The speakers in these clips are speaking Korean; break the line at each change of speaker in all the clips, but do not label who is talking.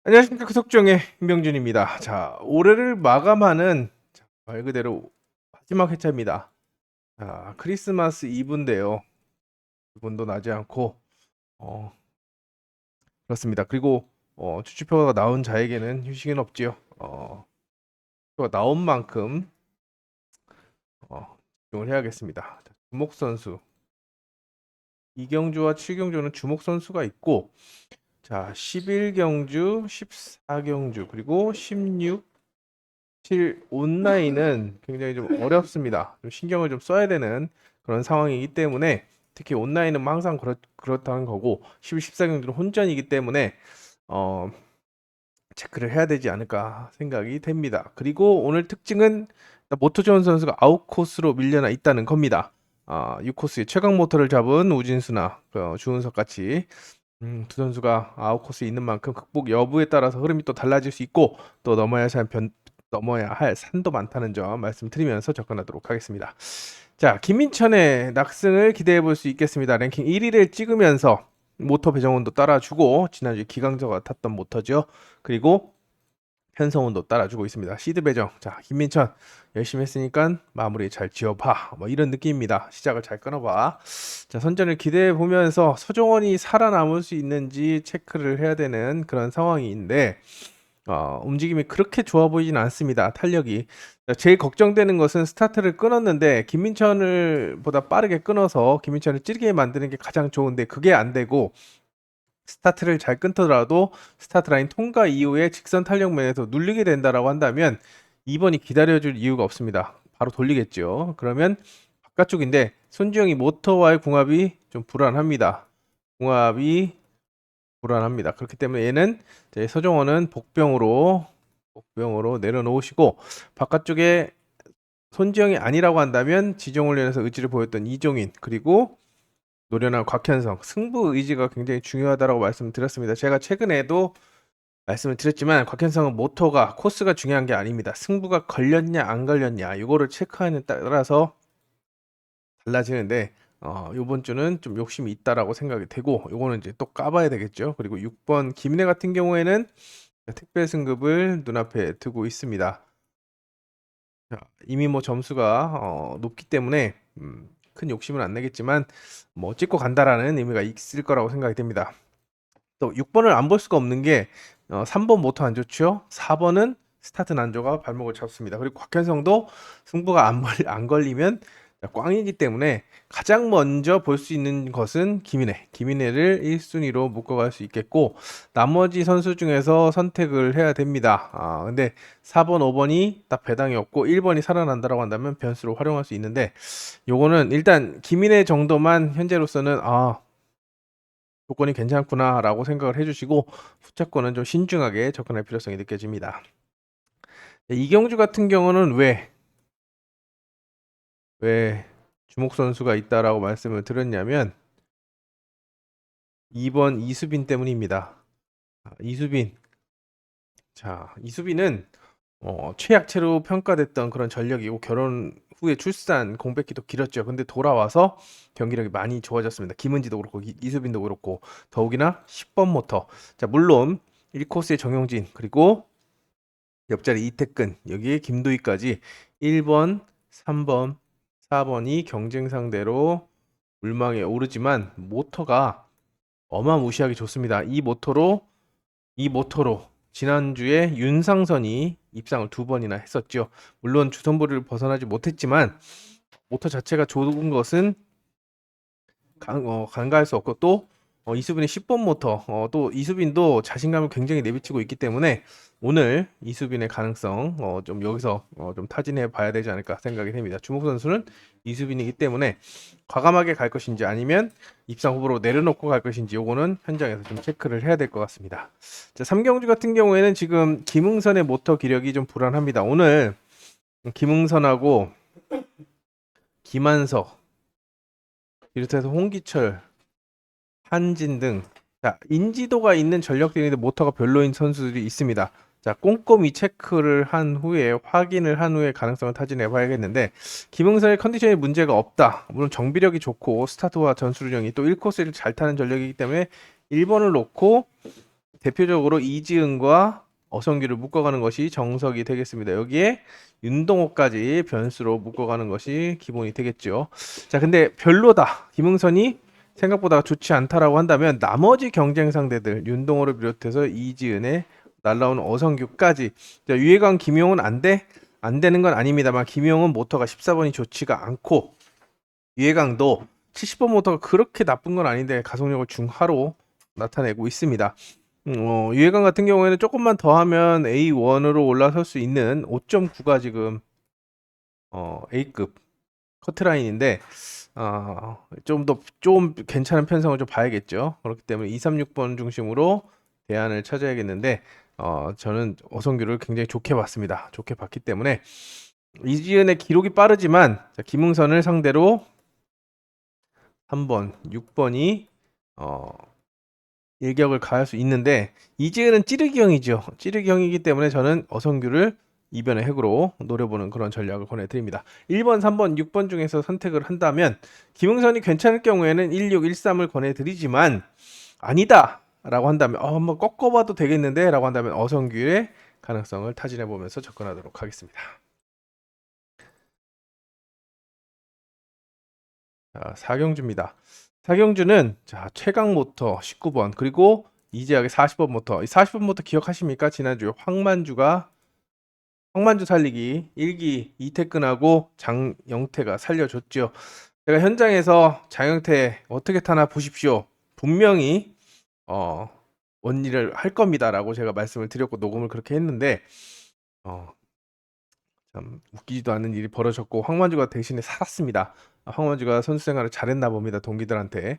안녕하십니까. 구석정의 임병준입니다. 자, 올해를 마감하는 말 그대로 마지막 회차입니다. 자, 크리스마스 이브인데요. 기분도 나지 않고 어 그렇습니다. 그리고 주치표가 나온 자에게는 휴식은 없지요. 표가 나온 만큼 집중을 해야겠습니다. 자, 주목 선수 이경주와 칠경주는 주목 선수가 있고, 자, 11경주, 14경주 그리고 16 7 온라인은 굉장히 좀 어렵습니다. 좀 신경을 좀 써야 되는 그런 상황이기 때문에, 특히 온라인은 뭐 항상 그렇다는 거고 11, 14경기는 혼전이기 때문에 어 체크를 해야 되지 않을까 생각이 됩니다. 그리고 오늘 특징은 모토존 선수가 아웃코스로 밀려나 있다는 겁니다. 6코스의 최강 모터를 잡은 우진수나 주은석 같이 두 선수가 아웃코스에 있는 만큼 극복 여부에 따라서 흐름이 또 달라질 수 있고, 또 넘어야 할 산도 많다는 점 말씀드리면서 접근하도록 하겠습니다. 자, 김민천의 낙승을 기대해 볼 수 있겠습니다. 랭킹 1위를 찍으면서 모터 배정훈도 따라주고, 지난주에 기강저가 탔던 모터죠. 그리고 현성훈도 따라주고 있습니다. 시드 배정. 자, 김민천 열심히 했으니까 마무리 잘 지어봐. 뭐 이런 느낌입니다. 시작을 잘 끊어봐. 자, 선전을 기대해 보면서 서정원이 살아남을 수 있는지 체크를 해야 되는 그런 상황인데, 움직임이 그렇게 좋아 보이진 않습니다. 탄력이. 제일 걱정되는 것은 스타트를 끊었는데 김민천을 보다 빠르게 끊어서 김민천을 찌르게 만드는 게 가장 좋은데, 그게 안 되고 스타트를 잘 끊더라도 스타트 라인 통과 이후에 직선 탄력 면에서 눌리게 된다라고 한다면 2번이 기다려줄 이유가 없습니다. 바로 돌리겠죠. 그러면 바깥쪽인데 손주영이 모터와의 궁합이 좀 불안합니다. 궁합이 불안합니다. 그렇기 때문에 얘는 서정원은 복병으로 내려놓으시고, 바깥쪽에 손지영이 아니라고 한다면 지정훈련에서 의지를 보였던 이종인, 그리고 노련한 곽현성, 승부 의지가 굉장히 중요하다라고 말씀드렸습니다. 제가 최근에도 말씀을 드렸지만 곽현성은 모터가 코스가 중요한 게 아닙니다. 승부가 걸렸냐 안 걸렸냐 이거를 체크하는 따라서 달라지는데, 요번 주는 좀 욕심이 있다라고 생각이 되고, 요거는 이제 또 까봐야 되겠죠. 그리고 6번 김인혜 같은 경우에는 특별 승급을 눈앞에 두고 있습니다. 자, 이미 뭐 점수가 높기 때문에 큰 욕심은 안 내겠지만 뭐 찍고 간다라는 의미가 있을 거라고 생각이 됩니다. 또 6번을 안 볼 수가 없는 게 3번 모터 안 좋죠. 4번은 스타트 난조가 발목을 잡습니다. 그리고 곽현성도 승부가 안 걸리면 꽝이기 때문에 가장 먼저 볼 수 있는 것은 김인혜를 1순위로 묶어갈 수 있겠고, 나머지 선수 중에서 선택을 해야 됩니다. 근데 4번, 5번이 딱 배당이 없고 1번이 살아난다라고 한다면 변수로 활용할 수 있는데, 요거는 일단 김인혜 정도만 현재로서는 조건이 괜찮구나라고 생각을 해주시고, 후차권은 좀 신중하게 접근할 필요성이 느껴집니다. 이경주 같은 경우는 왜 주목 선수가 있다라고 말씀을 드렸냐면 2번 이수빈 때문입니다. 이수빈. 자, 이수빈은 최약체로 평가됐던 그런 전력이고, 결혼 후에 출산 공백기도 길었죠. 근데 돌아와서 경기력이 많이 좋아졌습니다. 김은지도 그렇고 이수빈도 그렇고, 더욱이나 10번 모터. 자, 물론 1코스의 정용진, 그리고 옆자리 이태근, 여기에 김도희까지 1번, 3번, 4번이 경쟁 상대로 물망에 오르지만 모터가 어마무시하게 좋습니다. 이 모터로 지난주에 윤상선이 입상을 2번이나 했었죠. 물론 주선부를 벗어나지 못했지만 모터 자체가 좋은 것은 간과할 수 없고, 또 이수빈의 10번 모터, 또 이수빈도 자신감을 굉장히 내비치고 있기 때문에 오늘 이수빈의 가능성 좀 여기서 좀 타진해 봐야 되지 않을까 생각이 됩니다. 주목 선수는 이수빈이기 때문에 과감하게 갈 것인지 아니면 입상 후보로 내려놓고 갈 것인지, 요거는 현장에서 좀 체크를 해야 될 것 같습니다. 자, 3경주 같은 경우에는 지금 김응선의 모터 기력이 좀 불안합니다. 오늘 김응선하고 김한석, 비롯해서 홍기철, 한진 등, 자, 인지도가 있는 전력들인데 모터가 별로인 선수들이 있습니다. 자, 꼼꼼히 체크를 한 후에, 확인을 한 후에 가능성을 타진해 봐야겠는데, 김응선의 컨디션에 문제가 없다. 물론 정비력이 좋고 스타트와 전술운영이 또 1코스를 잘 타는 전력이기 때문에 1번을 놓고 대표적으로 이지은과 어성규를 묶어가는 것이 정석이 되겠습니다. 여기에 윤동호까지 변수로 묶어가는 것이 기본이 되겠죠. 자, 근데 별로다. 김흥선이 생각보다 좋지 않다라고 한다면 나머지 경쟁 상대들 윤동호를 비롯해서 이지은에 날라오는 어성규까지, 자, 유해강 김용은 안 되는 건 아닙니다만 김용은 모터가 14번이 좋지가 않고 유해강도 70번 모터가 그렇게 나쁜 건 아닌데 가속력을 중하로 나타내고 있습니다. 유해강 같은 경우에는 조금만 더 하면 A1으로 올라설 수 있는 5.9가 지금 A급 커트라인인데 좀 괜찮은 편성을 좀 봐야겠죠. 그렇기 때문에 2, 3, 6번 중심으로 대안을 찾아야겠는데 저는 어성규를 굉장히 좋게 봤습니다. 좋게 봤기 때문에 이지은의 기록이 빠르지만 김흥선을 상대로 3번, 6번이 일격을 가할 수 있는데 이지은은 찌르기형이죠. 찌르기형이기 때문에 저는 어성규를 이변의 핵으로 노려보는 그런 전략을 권해드립니다. 1번, 3번, 6번 중에서 선택을 한다면 김흥선이 괜찮을 경우에는 16, 13을 권해드리지만 아니다 라고 한다면 한번 꺾어봐도 되겠는데 라고 한다면 어성규의 가능성을 타진해보면서 접근하도록 하겠습니다. 자, 4경주입니다. 4경주는 자, 최강 모터 19번 그리고 이재학의 40번 모터. 이 40번 모터 기억하십니까? 지난주에 황만주 살리기 1기 이태근하고 장영태가 살려줬죠. 제가 현장에서 장영태 어떻게 타나 보십시오. 분명히 원일을 할 겁니다라고 제가 말씀을 드렸고 녹음을 그렇게 했는데 참 웃기지도 않은 일이 벌어졌고 황만주가 대신에 살았습니다. 황만주가 선수 생활을 잘했나 봅니다. 동기들한테.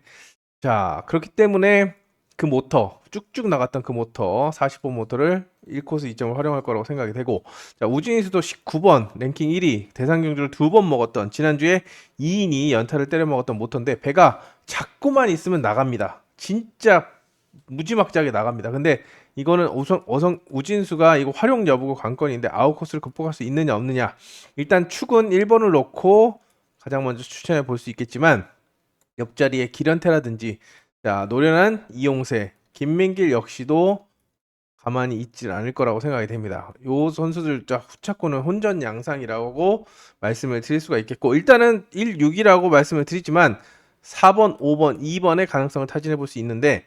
자, 그렇기 때문에 그 모터 쭉쭉 나갔던 그 모터 40번 모터를 1코스 2점을 활용할 거라고 생각이 되고, 자, 우진희수도 19번 랭킹 1위 대상 경주를 2번 먹었던 지난주에 2인이 연타를 때려 먹었던 모터인데 배가 자꾸만 있으면 나갑니다. 진짜 무지막지하게 나갑니다. 근데 이거는 우진수가 이거 활용 여부가 관건인데 아웃코스를 극복할 수 있느냐 없느냐, 일단 축은 1번을 놓고 가장 먼저 추천해 볼 수 있겠지만 옆자리에 기련태라든지 자, 노련한 이용세, 김민길 역시도 가만히 있질 않을 거라고 생각이 됩니다. 요 선수들 후차권은 혼전 양상이라고 말씀을 드릴 수가 있겠고, 일단은 1, 6이라고 말씀을 드리지만 4번, 5번, 2번의 가능성을 타진해 볼 수 있는데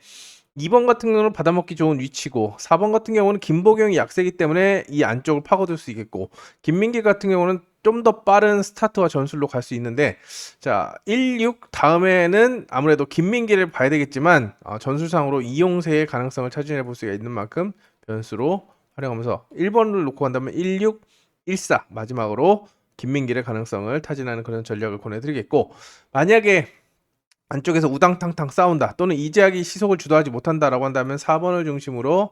2번 같은 경우는 받아먹기 좋은 위치고 4번 같은 경우는 김보경이 약세기 때문에 이 안쪽을 파고들 수 있겠고, 김민길 같은 경우는 좀 더 빠른 스타트와 전술로 갈 수 있는데, 자, 1, 6 다음에는 아무래도 김민길을 봐야 되겠지만 전술상으로 이용세의 가능성을 차지해 볼 수가 있는 만큼 변수로 활용하면서 1번을 놓고 간다면 1, 6, 1, 4 마지막으로 김민길의 가능성을 타진하는 그런 전략을 권해드리겠고, 만약에 안쪽에서 우당탕탕 싸운다 또는 이재학이 시속을 주도하지 못한다라고 한다면 4번을 중심으로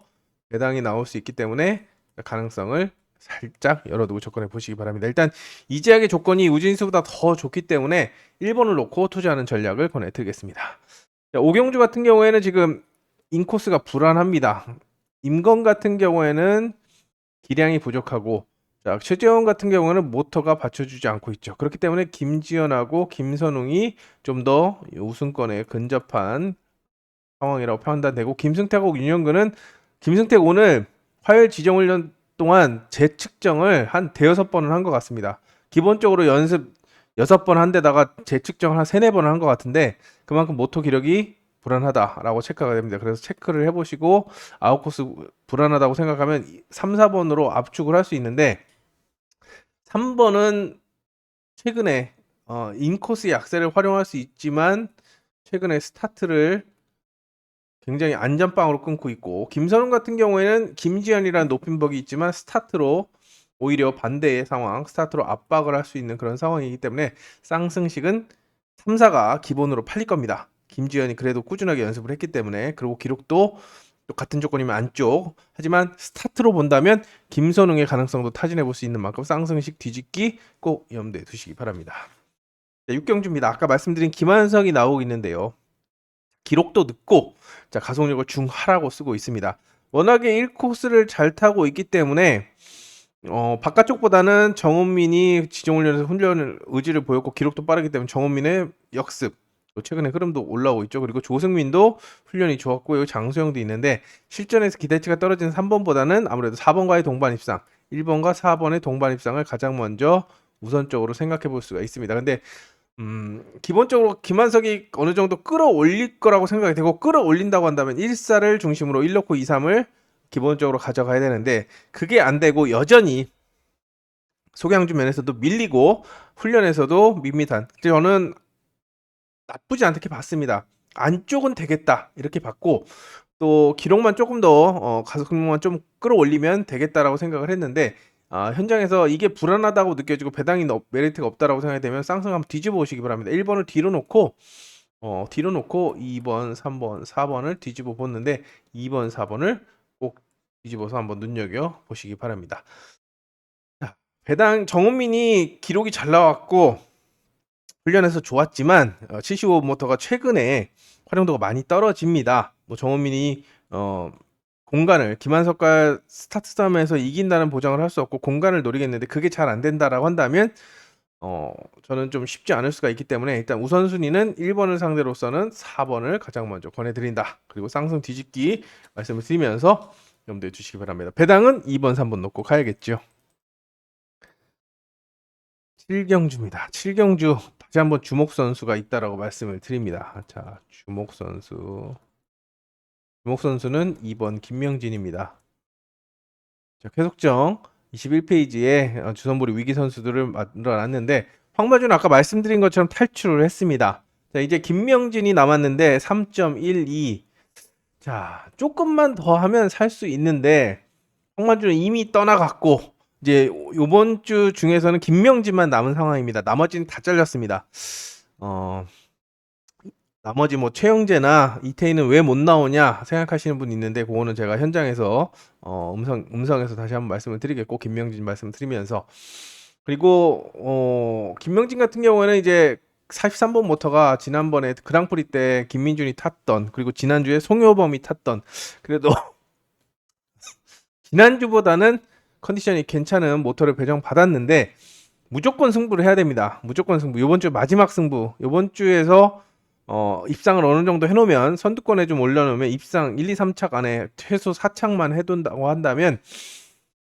배당이 나올 수 있기 때문에 가능성을 살짝 열어두고 접근해 보시기 바랍니다. 일단 이재학의 조건이 우진수보다 더 좋기 때문에 1번을 놓고 투자하는 전략을 권해드리겠습니다. 5경주 같은 경우에는 지금 인코스가 불안합니다. 임건 같은 경우에는 기량이 부족하고, 자, 최재원 같은 경우는 모터가 받쳐주지 않고 있죠. 그렇기 때문에 김지현하고 김선웅이 좀 더 우승권에 근접한 상황이라고 판단되고, 김승태하고 윤영근은 김승태가 오늘 화요일 지정훈련 동안 재측정을 한 대여섯 번을 한 것 같습니다. 기본적으로 연습 6번 한 데다가 재측정을 한 3, 4번을 한 것 같은데 그만큼 모터 기력이 불안하다라고 체크가 됩니다. 그래서 체크를 해보시고 아웃코스 불안하다고 생각하면 3, 4번으로 압축을 할 수 있는데 3번은 최근에 인코스 약세를 활용할 수 있지만 최근에 스타트를 굉장히 안전빵으로 끊고 있고, 김선웅 같은 경우에는 김지현이라는 높임 벅이 있지만 스타트로 오히려 반대의 상황, 스타트로 압박을 할 수 있는 그런 상황이기 때문에 쌍승식은 3, 4가 기본으로 팔릴 겁니다. 김지현이 그래도 꾸준하게 연습을 했기 때문에, 그리고 기록도 또 같은 조건이면 안쪽, 하지만 스타트로 본다면 김선웅의 가능성도 타진해 볼 수 있는 만큼 쌍승식 뒤집기 꼭 염두에 두시기 바랍니다. 6경주입니다. 아까 말씀드린 김한석이 나오고 있는데요. 기록도 늦고 자, 가속력을 중하라고 쓰고 있습니다. 워낙에 1코스를 잘 타고 있기 때문에 바깥쪽보다는 정은민이 지정훈련에서 훈련을 의지를 보였고 기록도 빠르기 때문에 정은민의 역습, 또 최근에 흐름도 올라오고 있죠. 그리고 조승민도 훈련이 좋았고 요 장수영도 있는데 실전에서 기대치가 떨어지는 3번보다는 아무래도 4번과의 동반 입상, 1번과 4번의 동반 입상을 가장 먼저 우선적으로 생각해 볼 수가 있습니다. 근데 기본적으로 김한석이 어느 정도 끌어올릴 거라고 생각이 되고 끌어올린다고 한다면 1사를 중심으로 1놓고 2, 3을 기본적으로 가져가야 되는데 그게 안 되고 여전히 소개양주 면에서도 밀리고 훈련에서도 밋밋한 저는 나쁘지 않게 봤습니다. 안쪽은 되겠다 이렇게 봤고 또 기록만 조금 더 가속만 좀 끌어올리면 되겠다라고 생각을 했는데 현장에서 이게 불안하다고 느껴지고 배당이 메리트가 없다라고 생각이 되면 쌍승 한번 뒤집어 보시기 바랍니다. 1번을 뒤로 놓고 2번, 3번, 4번을 뒤집어 보는데 2번, 4번을 꼭 뒤집어서 한번 눈여겨 보시기 바랍니다. 자, 배당 정은민이 기록이 잘 나왔고 훈련에서 좋았지만 75모터가 최근에 활용도가 많이 떨어집니다. 뭐 정원민이 공간을 김한석과 스타트 싸움에서 이긴다는 보장을 할 수 없고 공간을 노리겠는데 그게 잘 안 된다라고 한다면 저는 좀 쉽지 않을 수가 있기 때문에 일단 우선순위는 1번을 상대로서는 4번을 가장 먼저 권해드린다. 그리고 쌍승 뒤집기 말씀을 드리면서 염두에 주시기 바랍니다. 배당은 2번, 3번 놓고 가야겠죠. 7경주입니다. 7경주 다시 한번 주목 선수가 있다라고 말씀을 드립니다. 자, 주목 선수는 2번 김명진입니다. 자, 계속정 21페이지에 주선보리 위기 선수들을 만들어놨는데 황마주는 아까 말씀드린 것처럼 탈출을 했습니다. 자, 이제 김명진이 남았는데 3.12. 자, 조금만 더 하면 살 수 있는데 황마주는 이미 떠나갔고 이제 요번 주 중에서는 김명진만 남은 상황입니다. 나머지는 다 잘렸습니다. 나머지 뭐 최영재나 이태희는 왜 못 나오냐 생각하시는 분 있는데 그거는 제가 현장에서 음성에서 다시 한번 말씀을 드리겠고 김명진 말씀을 드리면서 그리고 김명진 같은 경우에는 이제 43번 모터가 지난번에 그랑프리 때 김민준이 탔던 그리고 지난주에 송효범이 탔던 그래도 지난주보다는 컨디션이 괜찮은 모터를 배정받았는데 무조건 승부를 해야 됩니다. 무조건 승부. 이번 주 마지막 승부. 이번 주에서 입상을 어느 정도 해놓으면 선두권에 좀 올려놓으면 입상 1, 2, 3착 안에 최소 4착만 해둔다고 한다면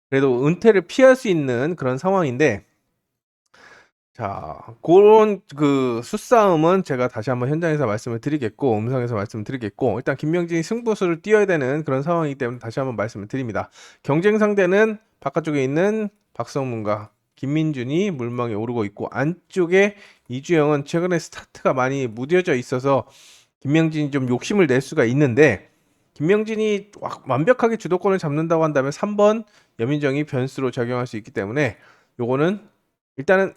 그래도 은퇴를 피할 수 있는 그런 상황인데 자, 그런 그 수싸움은 제가 다시 한번 현장에서 말씀을 드리겠고 음성에서 말씀을 드리겠고 일단 김명진이 승부수를 띄어야 되는 그런 상황이기 때문에 다시 한번 말씀을 드립니다. 경쟁 상대는 바깥쪽에 있는 박성문과 김민준이 물망에 오르고 있고 안쪽에 이주영은 최근에 스타트가 많이 무뎌져 있어서 김명진이 좀 욕심을 낼 수가 있는데 김명진이 완벽하게 주도권을 잡는다고 한다면 3번 여민정이 변수로 작용할 수 있기 때문에 요거는 일단은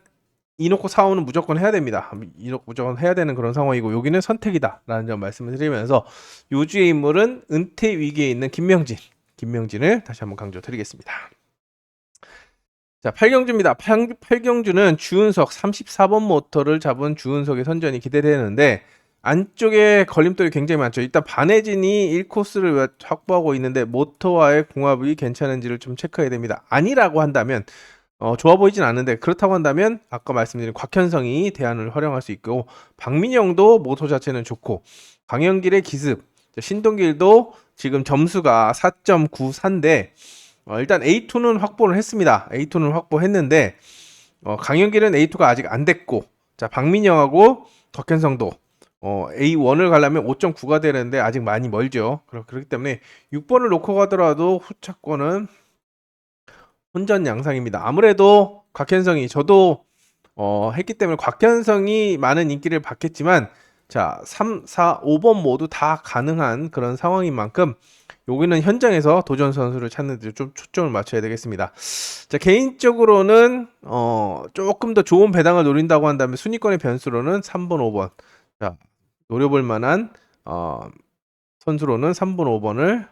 이놓고 4호는 무조건 해야 됩니다. 이놓고 무조건 해야 되는 그런 상황이고 여기는 선택이다라는 점 말씀을 드리면서 요주의 인물은 은퇴 위기에 있는 김명진을 다시 한번 강조드리겠습니다. 자, 8경주입니다. 8경주는 주은석 34번 모터를 잡은 주은석의 선전이 기대되는데 안쪽에 걸림돌이 굉장히 많죠. 일단 반혜진이 1코스를 확보하고 있는데 모터와의 궁합이 괜찮은지를 좀 체크해야 됩니다. 아니라고 한다면 좋아 보이진 않는데 그렇다고 한다면 아까 말씀드린 곽현성이 대안을 활용할 수 있고 박민영도 모터 자체는 좋고 강현길의 기습 신동길도 지금 점수가 4.94인데 일단 A2는 확보를 했습니다. A2는 확보했는데 강현길은 A2가 아직 안 됐고 자 박민영하고 곽현성도 A1을 가려면 5.9가 되는데 아직 많이 멀죠. 그렇기 때문에 6번을 놓고 가더라도 후차권은 혼전 양상입니다. 아무래도 곽현성이 저도 했기 때문에 곽현성이 많은 인기를 받겠지만 자 3, 4, 5번 모두 다 가능한 그런 상황인 만큼 여기는 현장에서 도전 선수를 찾는 데 좀 초점을 맞춰야 되겠습니다. 자 개인적으로는 조금 더 좋은 배당을 노린다고 한다면 순위권의 변수로는 3번, 5번 자 노려볼 만한 선수로는 3번, 5번을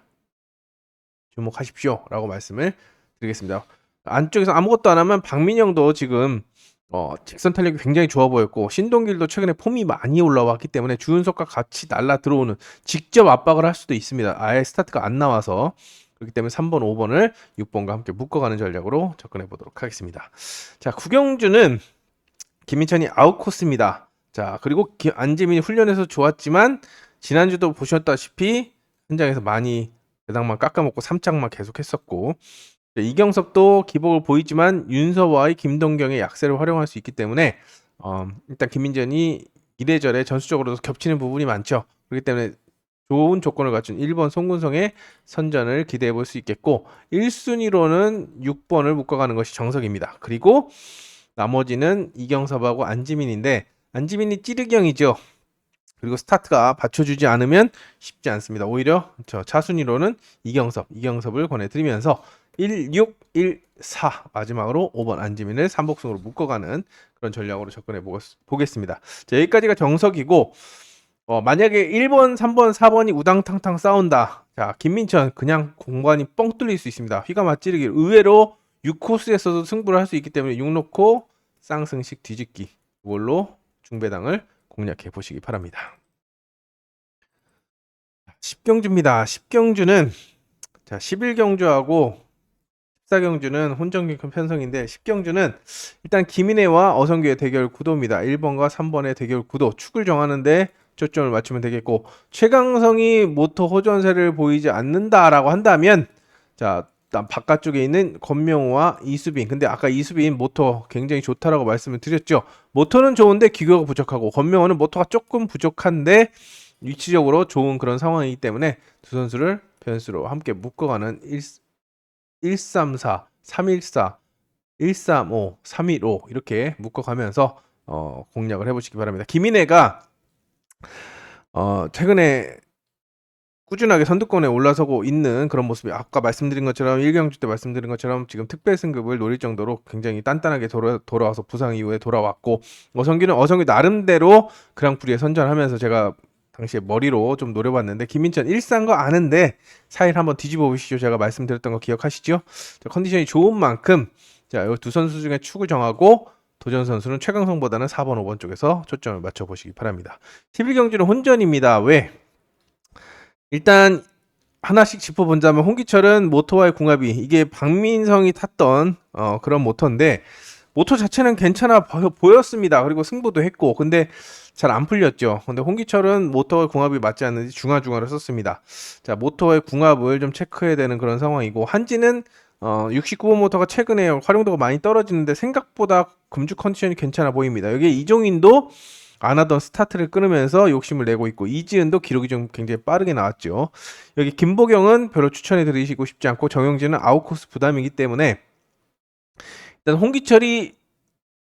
주목하십시오 라고 말씀을 드리겠습니다. 안쪽에서 아무것도 안 하면 박민영도 지금 직선 탄력이 굉장히 좋아 보였고 신동길도 최근에 폼이 많이 올라왔기 때문에 주윤석과 같이 날라 들어오는 직접 압박을 할 수도 있습니다. 아예 스타트가 안 나와서 그렇기 때문에 3번, 5번을 6번과 함께 묶어가는 전략으로 접근해 보도록 하겠습니다. 자, 구경주는 김민찬이 아웃코스입니다. 자, 그리고 안지민이 훈련에서 좋았지만 지난주도 보셨다시피 현장에서 많이 배당만 깎아먹고 3착만 계속했었고, 이경섭도 기복을 보이지만 윤서와의 김동경의 약세를 활용할 수 있기 때문에 일단 김민전이 이래저래 전술적으로도 겹치는 부분이 많죠. 그렇기 때문에 좋은 조건을 갖춘 1번 송근성의 선전을 기대해 볼 수 있겠고, 1순위로는 6번을 묶어가는 것이 정석입니다. 그리고 나머지는 이경섭하고 안지민인데, 안지민이 찌르경이죠. 그리고 스타트가 받쳐주지 않으면 쉽지 않습니다. 오히려 저 차순위로는 이경섭을 권해드리면서 1, 6, 1, 4 마지막으로 5번 안지민을 3복승으로 묶어가는 그런 전략으로 접근해 보겠습니다. 자, 여기까지가 정석이고, 만약에 1번, 3번, 4번이 우당탕탕 싸운다. 자, 김민천 그냥 공간이 뻥 뚫릴 수 있습니다. 휘가 맞찌르기. 의외로 6코스에서도 승부를 할 수 있기 때문에 6 놓고 쌍승식 뒤집기. 이걸로 중배당을 공략해 보시기 바랍니다. 10경주입니다. 10경주는 자, 11경주하고 14경주는 혼전격변 편성인데, 10경주는 일단 김인혜와 어성규의 대결 구도입니다. 1번과 3번의 대결 구도, 축을 정하는데 초점을 맞추면 되겠고, 최강성이 모토 호전세를 보이지 않는다라고 한다면, 자, 바깥쪽에 있는 권명우와 이수빈. 근데 아까 이수빈 모토 굉장히 좋다라고 말씀을 드렸죠. 모토는 좋은데 기교가 부족하고, 권명우는 모토가 조금 부족한데 위치적으로 좋은 그런 상황이기 때문에 두 선수를 변수로 함께 묶어가는 134, 314, 135, 315 이렇게 묶어가면서 공략을 해보시기 바랍니다. 김인혜가 최근에 꾸준하게 선두권에 올라서고 있는 그런 모습이, 아까 말씀드린 것처럼 1경주 때 말씀드린 것처럼 지금 특별 승급을 노릴 정도로 굉장히 단단하게 돌아와서 부상 이후에 돌아왔고, 어성규 나름대로 그랑프리에 선전하면서 제가 당시에 머리로 좀 노려봤는데, 김민천 일산 거 아는데 사일 한번 뒤집어 보시죠. 제가 말씀드렸던 거 기억하시죠? 자, 컨디션이 좋은 만큼 자, 이 두 선수 중에 축을 정하고 도전 선수는 최강성보다는 4번, 5번 쪽에서 초점을 맞춰 보시기 바랍니다. 11경주는 혼전입니다. 왜? 일단 하나씩 짚어본다면, 홍기철은 모토와의 궁합이, 이게 박민성이 탔던 그런 모토인데 모토 자체는 괜찮아 보였습니다. 그리고 승부도 했고, 근데 잘 안 풀렸죠. 근데 홍기철은 모토와의 궁합이 맞지 않는지 중화를 썼습니다. 자, 모토와의 궁합을 좀 체크해야 되는 그런 상황이고, 한지는 69번 모터가 최근에 활용도가 많이 떨어지는데 생각보다 금주 컨디션이 괜찮아 보입니다. 여기 이종인도 안 하던 스타트를 끊으면서 욕심을 내고 있고, 이지은도 기록이 좀 굉장히 빠르게 나왔죠. 여기 김보경은 별로 추천해 드리시고 싶지 않고, 정영진은 아웃코스 부담이기 때문에 일단 홍기철이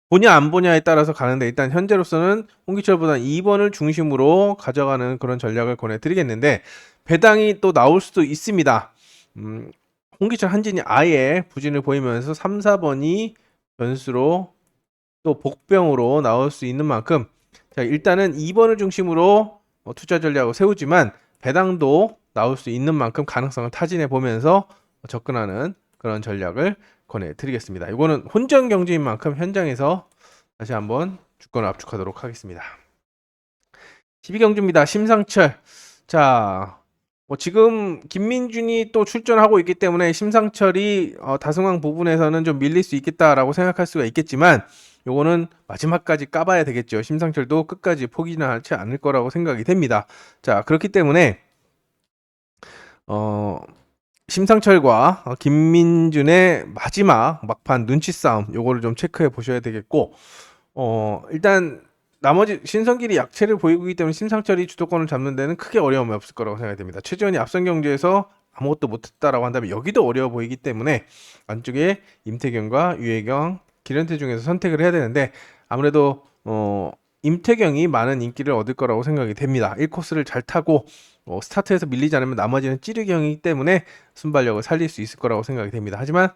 보냐 안 보냐에 따라서 가는데, 일단 현재로서는 홍기철보다는 2번을 중심으로 가져가는 그런 전략을 권해드리겠는데, 배당이 또 나올 수도 있습니다. 홍기철 한진이 아예 부진을 보이면서 3, 4번이 변수로 또 복병으로 나올 수 있는 만큼, 자, 일단은 2번을 중심으로 투자 전략을 세우지만 배당도 나올 수 있는 만큼 가능성을 타진해 보면서 접근하는 그런 전략을 권해드리겠습니다. 이거는 혼전 경기인 만큼 현장에서 다시 한번 주권을 압축하도록 하겠습니다. 12경주입니다. 심상철. 자, 지금 김민준이 또 출전하고 있기 때문에 심상철이 다승왕 부분에서는 좀 밀릴 수 있겠다라고 생각할 수가 있겠지만, 요거는 마지막까지 까봐야 되겠죠. 심상철도 끝까지 포기는 하지 않을 거라고 생각이 됩니다. 자, 그렇기 때문에 심상철과 김민준의 마지막 막판 눈치 싸움, 요거를 좀 체크해 보셔야 되겠고, 일단 나머지 신성길이 약체를 보이고 있기 때문에 심상철이 주도권을 잡는 데는 크게 어려움이 없을 거라고 생각이 됩니다. 최지원이 앞선 경주에서 아무것도 못했다라고 한다면 여기도 어려워 보이기 때문에 안쪽에 임태경과 유혜경, 기련태 중에서 선택을 해야 되는데, 아무래도 임태경이 많은 인기를 얻을 거라고 생각이 됩니다. 1코스를 잘 타고 스타트에서 밀리지 않으면 나머지는 찌르경이기 때문에 순발력을 살릴 수 있을 거라고 생각이 됩니다. 하지만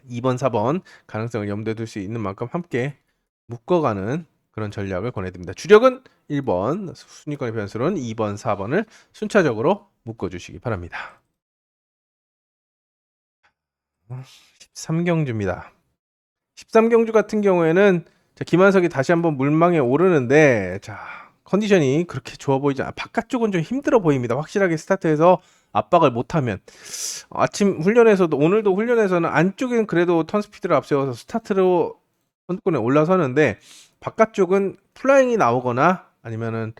2번, 4번 가능성을 염두에 둘 수 있는 만큼 함께 묶어가는 그런 전략을 권해드립니다. 주력은 1번, 순위권의 변수로는 2번, 4번을 순차적으로 묶어주시기 바랍니다. 13경주입니다. 13경주 같은 경우에는 김한석이 다시 한번 물망에 오르는데, 자, 컨디션이 그렇게 좋아 보이지 않아. 바깥쪽은 좀 힘들어 보입니다. 확실하게 스타트에서 압박을 못하면. 아침 훈련에서도, 오늘도 훈련에서는 안쪽에는 그래도 턴스피드를 앞세워서 스타트로 선두권에 올라서는데, 바깥쪽은 플라잉이 나오거나 아니면은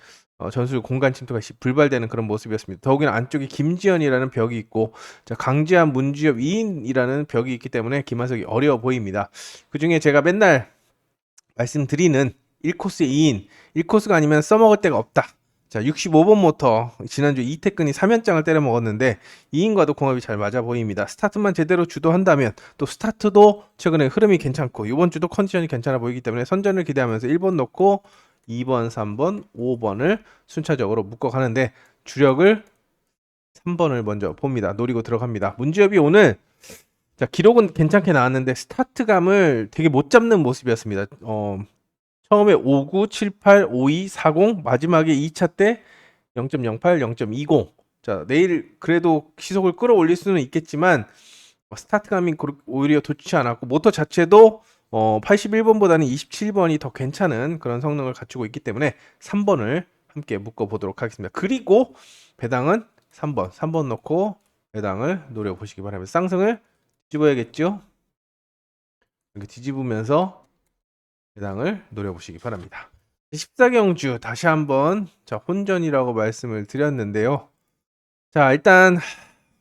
전술 공간 침투가 불발되는 그런 모습이었습니다. 더욱이나 안쪽에 김지현이라는 벽이 있고, 자, 강지한, 문주엽, 이인이라는 벽이 있기 때문에 김한석이 어려워 보입니다. 그 중에 제가 맨날 말씀드리는 1코스 2인, 1코스가 아니면 써먹을 데가 없다. 자, 65번 모터 지난주 이태근이 3연장을 때려 먹었는데 2인과도 궁합이 잘 맞아 보입니다. 스타트만 제대로 주도한다면, 또 스타트도 최근에 흐름이 괜찮고 이번 주도 컨디션이 괜찮아 보이기 때문에 선전을 기대하면서 1번 넣고 2번, 3번, 5번을 순차적으로 묶어가는데 주력을 3번을 먼저 봅니다. 노리고 들어갑니다. 문주엽이 오늘, 자, 기록은 괜찮게 나왔는데 스타트감을 되게 못 잡는 모습이었습니다. 처음에 59, 78, 52, 40, 마지막에 2차 때 0.08, 0.20. 자, 내일 그래도 시속을 끌어올릴 수는 있겠지만 스타트감이 오히려 좋지 않았고, 모터 자체도 81번보다는 27번이 더 괜찮은 그런 성능을 갖추고 있기 때문에 3번을 함께 묶어보도록 하겠습니다. 그리고 배당은 3번 넣고 배당을 노려보시기 바랍니다. 쌍승을 뒤집어야겠죠? 이렇게 뒤집으면서 배당을 노려보시기 바랍니다. 14경주 다시 한번, 자, 혼전이라고 말씀을 드렸는데요. 자, 일단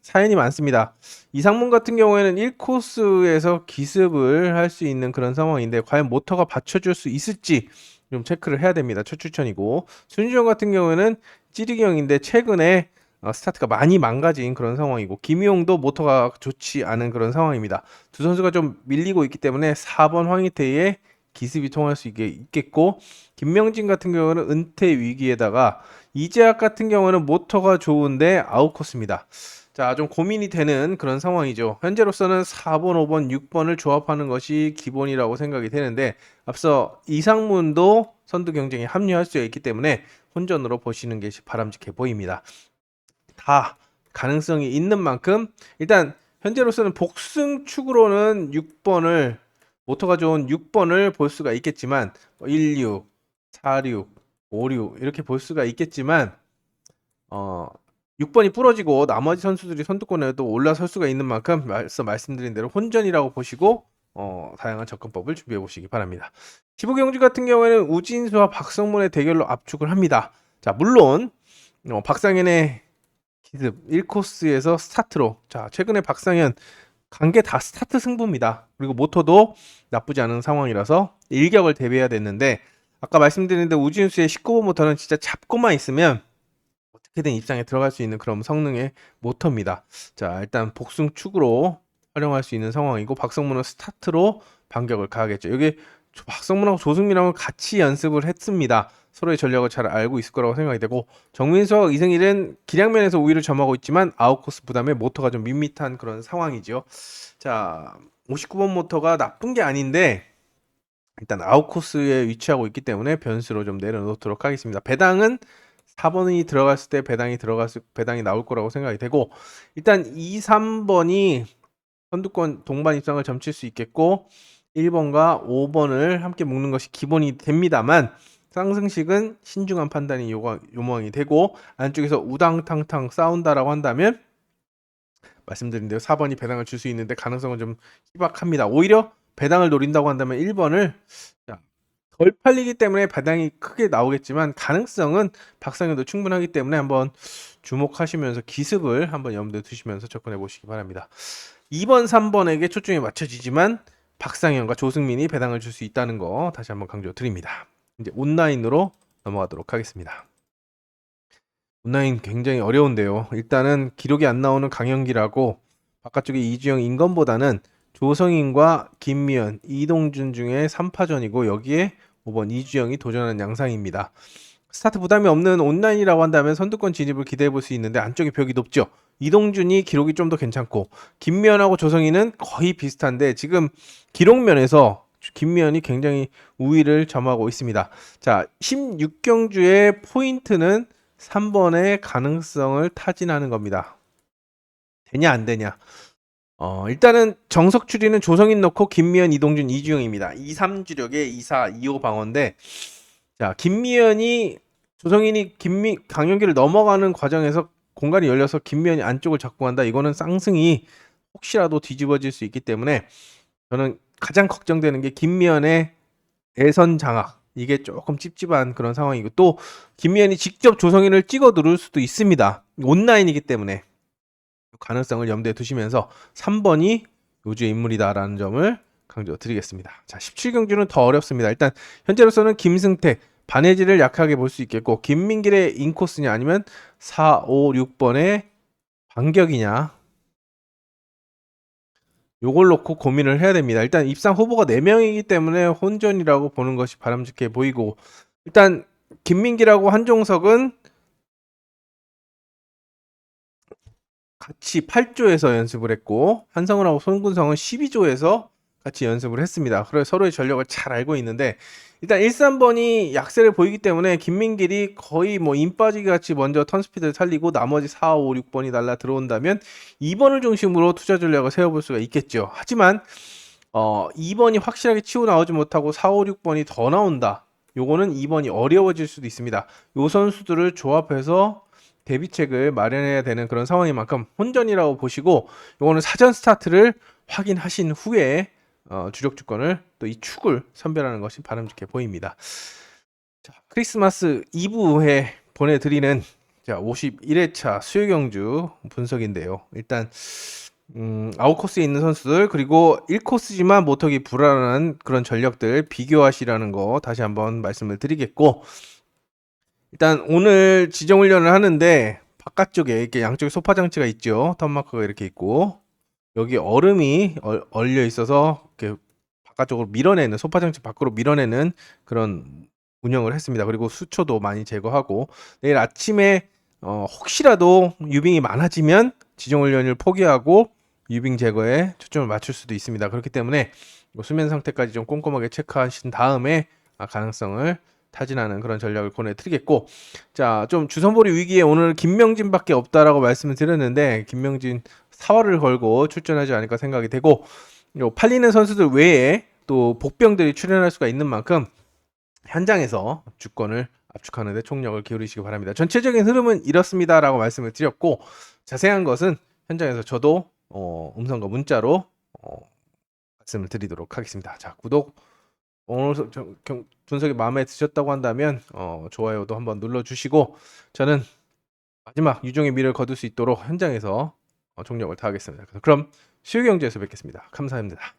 사연이 많습니다. 이상문 같은 경우에는 1코스에서 기습을 할 수 있는 그런 상황인데 과연 모터가 받쳐줄 수 있을지 좀 체크를 해야 됩니다. 첫 추천이고, 순주형 같은 경우에는 찌르기형인데 최근에 스타트가 많이 망가진 그런 상황이고, 김희용도 모터가 좋지 않은 그런 상황입니다. 두 선수가 좀 밀리고 있기 때문에 4번 황희태의 기습이 통할 수 있겠고, 김명진 같은 경우는 은퇴 위기에다가 이재학 같은 경우는 모터가 좋은데 아웃코스입니다. 자, 좀 고민이 되는 그런 상황이죠. 현재로서는 4번, 5번, 6번을 조합하는 것이 기본이라고 생각이 되는데, 앞서 이상문도 선두 경쟁에 합류할 수 있기 때문에 혼전으로 보시는 게 바람직해 보입니다. 다 가능성이 있는 만큼 일단 현재로서는 복승축으로는 6번을, 모터가 좋은 6번을 볼 수가 있겠지만 16, 46, 56 이렇게 볼 수가 있겠지만 6번이 부러지고 나머지 선수들이 선두권에도 올라설 수가 있는 만큼 말씀드린 대로 혼전이라고 보시고 다양한 접근법을 준비해 보시기 바랍니다. 15경주 같은 경우에는 우진수와 박성문의 대결로 압축을 합니다. 자, 물론 박상현의 기습 1코스에서 스타트로, 자, 최근에 박상현 관계 다 스타트 승부입니다. 그리고 모터도 나쁘지 않은 상황이라서 일격을 대비해야 됐는데, 아까 말씀드렸는데 우진수의 19번 모터는 진짜 잡고만 있으면 어떻게든 입상에 들어갈 수 있는 그런 성능의 모터입니다. 자, 일단 복승축으로 활용할 수 있는 상황이고, 박성문은 스타트로 반격을 가하겠죠. 여기 박성문하고 조승민하고 같이 연습을 했습니다. 서로의 전략을 잘 알고 있을 거라고 생각이 되고, 정민수와 이승일은 기량면에서 우위를 점하고 있지만 아웃코스 부담에 모터가 좀 밋밋한 그런 상황이죠. 자, 59번 모터가 나쁜 게 아닌데 일단 아웃코스에 위치하고 있기 때문에 변수로 좀 내려놓도록 하겠습니다. 배당은 4번이 들어갔을 때 배당이 나올 거라고 생각이 되고, 일단 2, 3번이 선두권 동반 입상을 점칠 수 있겠고 1번과 5번을 함께 묶는 것이 기본이 됩니다만, 쌍승식은 신중한 판단이 요망이 되고 안쪽에서 우당탕탕 싸운다라고 한다면 말씀드린 대로 4번이 배당을 줄 수 있는데 가능성은 좀 희박합니다. 오히려 배당을 노린다고 한다면 1번을, 덜 팔리기 때문에 배당이 크게 나오겠지만 가능성은 박상현도 충분하기 때문에 한번 주목하시면서 기습을 한번 염두에 두시면서 접근해 보시기 바랍니다. 2번, 3번에게 초점이 맞춰지지만 박상현과 조승민이 배당을 줄 수 있다는 거 다시 한번 강조드립니다. 이제 온라인으로 넘어가도록 하겠습니다. 온라인 굉장히 어려운데요. 일단은 기록이 안 나오는 강영기라고 바깥쪽에 이주영, 인건보다는 조성인과 김미연, 이동준 중에 3파전이고 여기에 5번 이주영이 도전하는 양상입니다. 스타트 부담이 없는 온라인이라고 한다면 선두권 진입을 기대해 볼 수 있는데 안쪽에 벽이 높죠. 이동준이 기록이 좀 더 괜찮고 김미연하고 조성인은 거의 비슷한데 지금 기록면에서 김미연이 굉장히 우위를 점하고 있습니다. 자, 16경주의 포인트는 3번의 가능성을 타진하는 겁니다. 되냐 안 되냐. 일단은 정석 추리는 조성인 넣고 김미연, 이동준, 이주영입니다. 2, 3주력의 2, 4, 2, 5 방어인데, 자, 김미연이, 조성인이 강영기를 넘어가는 과정에서 공간이 열려서 김미연이 안쪽을 잡고 간다. 이거는 쌍승이 혹시라도 뒤집어질 수 있기 때문에 저는 가장 걱정되는 게 김미연의 예선 장악, 이게 조금 찝찝한 그런 상황이고, 또 김미연이 직접 조성인을 찍어 누를 수도 있습니다. 온라인이기 때문에 가능성을 염두에 두시면서 3번이 요주의 인물이다라는 점을 강조드리겠습니다. 자, 17경주는 더 어렵습니다. 일단 현재로서는 김승택, 반해지를 약하게 볼 수 있겠고, 김민길의 인코스냐 아니면 4, 5, 6번의 반격이냐, 요걸 놓고 고민을 해야 됩니다. 일단 입상 후보가 4명이기 때문에 혼전이라고 보는 것이 바람직해 보이고, 일단 김민길하고 한종석은 같이 8조에서 연습을 했고, 한성은하고 손군성은 12조에서 같이 연습을 했습니다. 그래서 서로의 전력을 잘 알고 있는데, 일단 1, 3번이 약세를 보이기 때문에 김민길이 거의 뭐 인빠지기 같이 먼저 턴스피드를 살리고 나머지 4, 5, 6번이 날라 들어온다면 2번을 중심으로 투자 전략을 세워볼 수가 있겠죠. 하지만 2번이 확실하게 치고 나오지 못하고 4, 5, 6번이 더 나온다. 요거는 2번이 어려워질 수도 있습니다. 요 선수들을 조합해서 대비책을 마련해야 되는 그런 상황인 만큼 혼전이라고 보시고, 요거는 사전 스타트를 확인하신 후에 주력 주권을 또 이 축을 선별하는 것이 바람직해 보입니다. 자, 크리스마스 이브에 보내드리는 자 51회차 수요경주 분석인데요. 일단 아웃코스에 있는 선수들, 그리고 1코스지만 못하기 불안한 그런 전력들 비교하시라는 거 다시 한번 말씀을 드리겠고, 일단 오늘 지정훈련을 하는데 바깥쪽에 이렇게 양쪽에 소파 장치가 있죠. 턴마크가 이렇게 있고, 여기 얼음이 얼려 있어서 이렇게 바깥쪽으로 밀어내는, 소파 장치 밖으로 밀어내는 그런 운영을 했습니다. 그리고 수초도 많이 제거하고, 내일 아침에 혹시라도 유빙이 많아지면 지정훈련을 포기하고 유빙 제거에 초점을 맞출 수도 있습니다. 그렇기 때문에 수면 상태까지 좀 꼼꼼하게 체크하신 다음에 가능성을 타진하는 그런 전략을 권해드리겠고, 자, 좀 주선보리 위기에 오늘 김명진밖에 없다라고 말씀을 드렸는데, 김명진 사활을 걸고 출전하지 않을까 생각이 되고, 팔리는 선수들 외에 또 복병들이 출연할 수가 있는 만큼 현장에서 주권을 압축하는 데 총력을 기울이시기 바랍니다. 전체적인 흐름은 이렇습니다라고 말씀을 드렸고, 자세한 것은 현장에서 저도 음성과 문자로 말씀을 드리도록 하겠습니다. 자, 구독, 오늘 분석이 마음에 드셨다고 한다면 좋아요도 한번 눌러주시고, 저는 마지막 유종의 미를 거둘 수 있도록 현장에서 총력을 다하겠습니다. 그럼 수요경제에서 뵙겠습니다. 감사합니다.